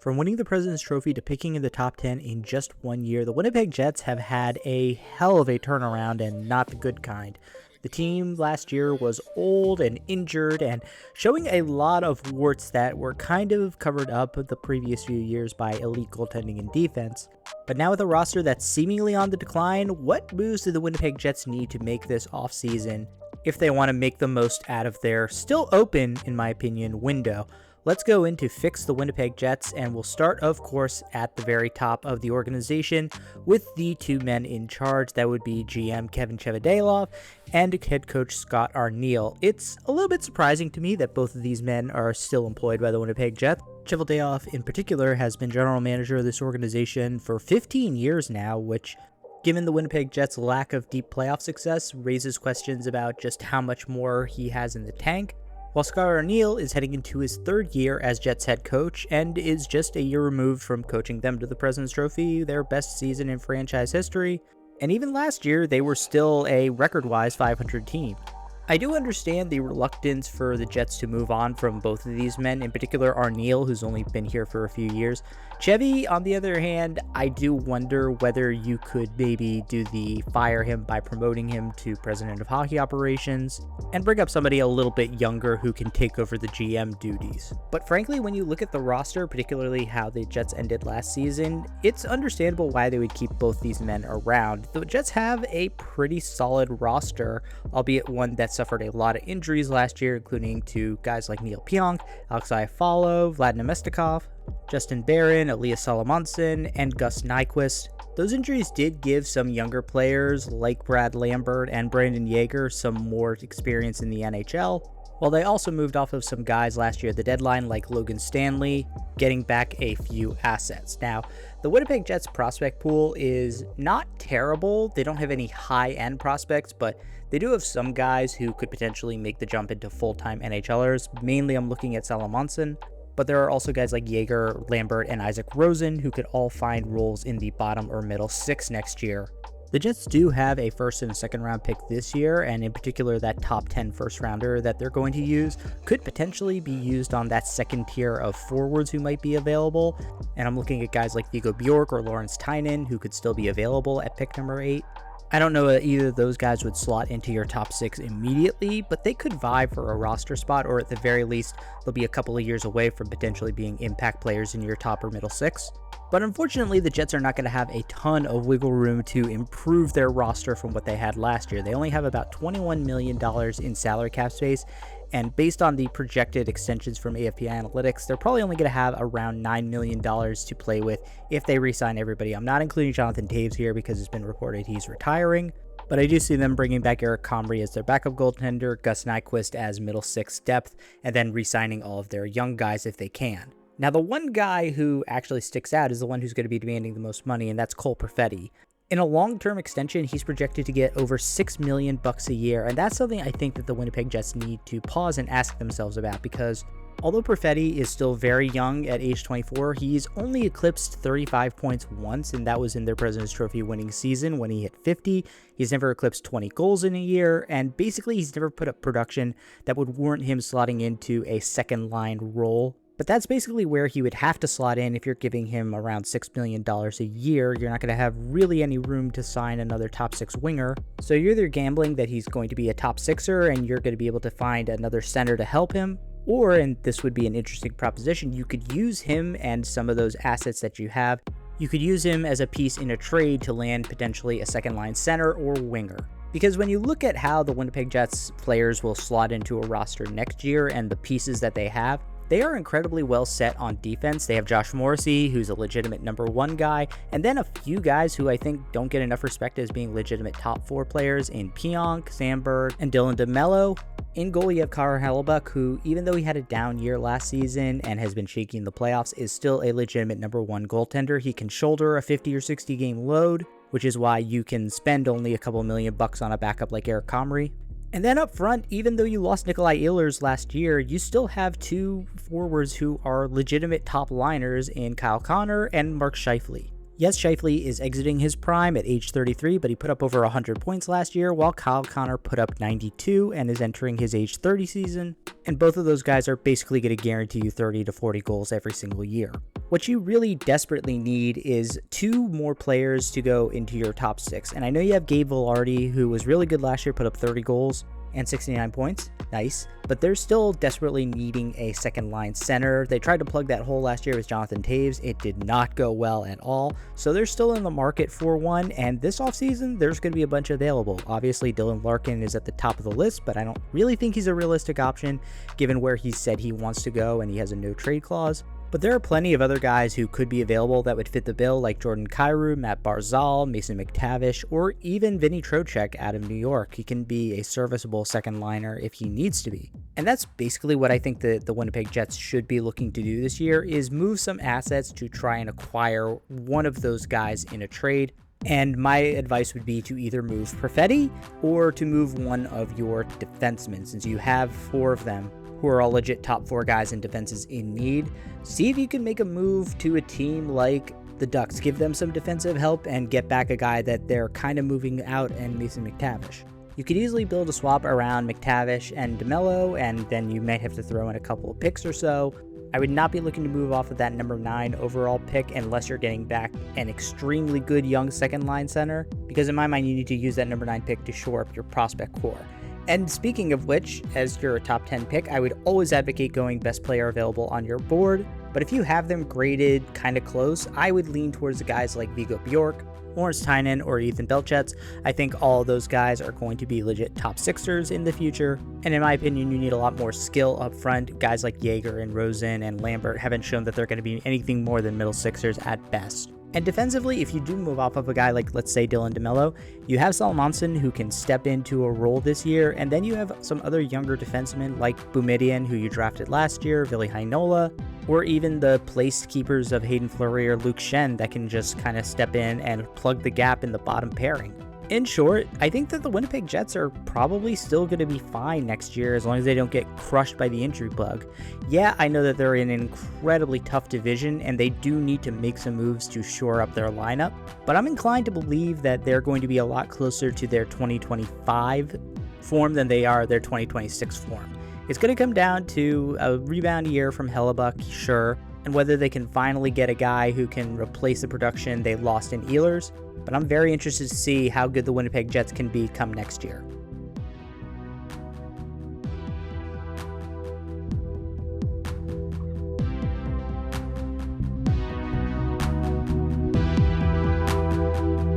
From winning the President's Trophy to picking in the top 10 in just 1 year, the Winnipeg Jets have had a hell of a turnaround, and not the good kind. The team last year was old and injured and showing a lot of warts that were kind of covered up the previous few years by elite goaltending and defense. But now with a roster that's seemingly on the decline, what moves do the Winnipeg Jets need to make this offseason if they want to make the most out of their still open, in my opinion, window? Let's go into Fix the Winnipeg Jets, and we'll start, of course, at the very top of the organization with the two men in charge. That would be GM Kevin Cheveldayoff and head coach Scott Arniel. It's a little bit surprising to me that both of these men are still employed by the Winnipeg Jets. Cheveldayoff, in particular, has been general manager of this organization for 15 years now, which, given the Winnipeg Jets' lack of deep playoff success, raises questions about just how much more he has in the tank. While Scott Arniel is heading into his third year as Jets head coach and is just a year removed from coaching them to the President's Trophy, their best season in franchise history, and even last year they were still a record-wise 500 team. I do understand the reluctance for the Jets to move on from both of these men, in particular Arniel, who's only been here for a few years. Chevy, on the other hand, I do wonder whether you could maybe do the fire him by promoting him to president of hockey operations and bring up somebody a little bit younger who can take over the GM duties. But frankly, when you look at the roster, particularly how the Jets ended last season, it's understandable why they would keep both these men around. The Jets have a pretty solid roster, albeit one that suffered a lot of injuries last year, including to guys like Neil Pionk, Alex Iafallo, Vlad Nemestikov, Justin Barron, Elias Salomonson, and Gus Nyquist. Those injuries did give some younger players like Brad Lambert and Brandon Yeager some more experience in the NHL, while they also moved off of some guys last year at the deadline like Logan Stanley, getting back a few assets. Now, the Winnipeg Jets prospect pool is not terrible. They don't have any high-end prospects, but they do have some guys who could potentially make the jump into full-time NHLers. Mainly, I'm looking at Salomonson, but there are also guys like Yeager, Lambert, and Isaac Rosen who could all find roles in the bottom or middle six next year. The Jets do have a first and a second round pick this year, and in particular that top 10 first rounder that they're going to use could potentially be used on that second tier of forwards who might be available. And I'm looking at guys like Viggo Bjork or Lawrence Tynan who could still be available at pick number 8. I don't know that either of those guys would slot into your top 6 immediately, but they could vie for a roster spot, or at the very least, they'll be a couple of years away from potentially being impact players in your top or middle 6. But unfortunately, the Jets are not going to have a ton of wiggle room to improve their roster from what they had last year. They only have about $21 million in salary cap space, and based on the projected extensions from AFP Analytics, they're probably only going to have around $9 million to play with if they re-sign everybody. I'm not including Jonathan Toews here because it's been reported he's retiring, but I do see them bringing back Eric Comrie as their backup goaltender, Gus Nyquist as middle 6 depth, and then re-signing all of their young guys if they can. Now, the one guy who actually sticks out is the one who's going to be demanding the most money, and that's Cole Perfetti. In a long-term extension, he's projected to get over $6 million a year, and that's something I think that the Winnipeg Jets need to pause and ask themselves about, because although Perfetti is still very young at age 24, he's only eclipsed 35 points once, and that was in their President's Trophy winning season when he hit 50. He's never eclipsed 20 goals in a year, and basically he's never put up production that would warrant him slotting into a second-line role. But that's basically where he would have to slot in if you're giving him around $6 million a year. You're not going to have really any room to sign another top 6 winger. So you're either gambling that he's going to be a top 6er and you're going to be able to find another center to help him, or, and this would be an interesting proposition, you could use him and some of those assets that you have. You could use him as a piece in a trade to land potentially a second line center or winger. Because when you look at how the Winnipeg Jets players will slot into a roster next year and the pieces that they have, they are incredibly well set on defense. They have Josh Morrissey, who's a legitimate number 1 guy, and then a few guys who I think don't get enough respect as being legitimate top 4 players in Pionk, Sandberg, and Dylan DeMello. In goal, you have Connor Hellebuyck, who, even though he had a down year last season and has been shaky in the playoffs, is still a legitimate number 1 goaltender. He can shoulder a 50 or 60 game load, which is why you can spend only a couple $1 million on a backup like Eric Comrie. And then up front, even though you lost Nikolai Ehlers last year, you still have 2 forwards who are legitimate top liners in Kyle Connor and Mark Scheifele. Yes, Scheifele is exiting his prime at age 33, but he put up over 100 points last year, while Kyle Connor put up 92 and is entering his age 30 season, and both of those guys are basically going to guarantee you 30 to 40 goals every single year. What you really desperately need is 2 more players to go into your top 6, and I know you have Gabe Vilardi, who was really good last year, put up 30 goals and 69 points. Nice. But they're still desperately needing a second line center. They tried to plug that hole last year with Jonathan Toews. It did not go well at all. So they're still in the market for one. And this offseason, there's going to be a bunch available. Obviously, Dylan Larkin is at the top of the list, but I don't really think he's a realistic option given where he said he wants to go and he has a no trade clause. But there are plenty of other guys who could be available that would fit the bill, like Jordan Kyrou, Matt Barzal, Mason McTavish, or even Vinny Trocheck out of New York. He can be a serviceable second liner if he needs to be. And that's basically what I think the Winnipeg Jets should be looking to do this year, is move some assets to try and acquire one of those guys in a trade. And my advice would be to either move Perfetti or to move one of your defensemen, since you have 4 of them who are all legit top 4 guys in defenses in need. See if you can make a move to a team like the Ducks. Give them some defensive help and get back a guy that they're kind of moving out, and Mason McTavish. You could easily build a swap around McTavish and DeMello, and then you might have to throw in a couple of picks or so. I would not be looking to move off of that number 9 overall pick unless you're getting back an extremely good young second line center, because in my mind you need to use that number 9 pick to shore up your prospect core. And speaking of which, as your top 10 pick, I would always advocate going best player available on your board. But if you have them graded kind of close, I would lean towards the guys like Viggo Bjork, Lawrence Tynan, or Ethan Belchets. I think all of those guys are going to be legit top sixers in the future. And in my opinion, you need a lot more skill up front. Guys like Yeager and Rosen and Lambert haven't shown that they're going to be anything more than middle sixers at best. And defensively, if you do move off of a guy like, let's say, Dylan DeMello, you have Salomonsson who can step into a role this year, and then you have some other younger defensemen like Boumediene, who you drafted last year, Ville Heinola, or even the placed keepers of Hayden Fleury or Luke Shen that can just kind of step in and plug the gap in the bottom pairing. In short, I think that the Winnipeg Jets are probably still going to be fine next year as long as they don't get crushed by the injury bug. Yeah, I know that they're in an incredibly tough division and they do need to make some moves to shore up their lineup, but I'm inclined to believe that they're going to be a lot closer to their 2025 form than they are their 2026 form. It's going to come down to a rebound year from Hellebuck, sure, and whether they can finally get a guy who can replace the production they lost in Ehlers, but I'm very interested to see how good the Winnipeg Jets can be come next year.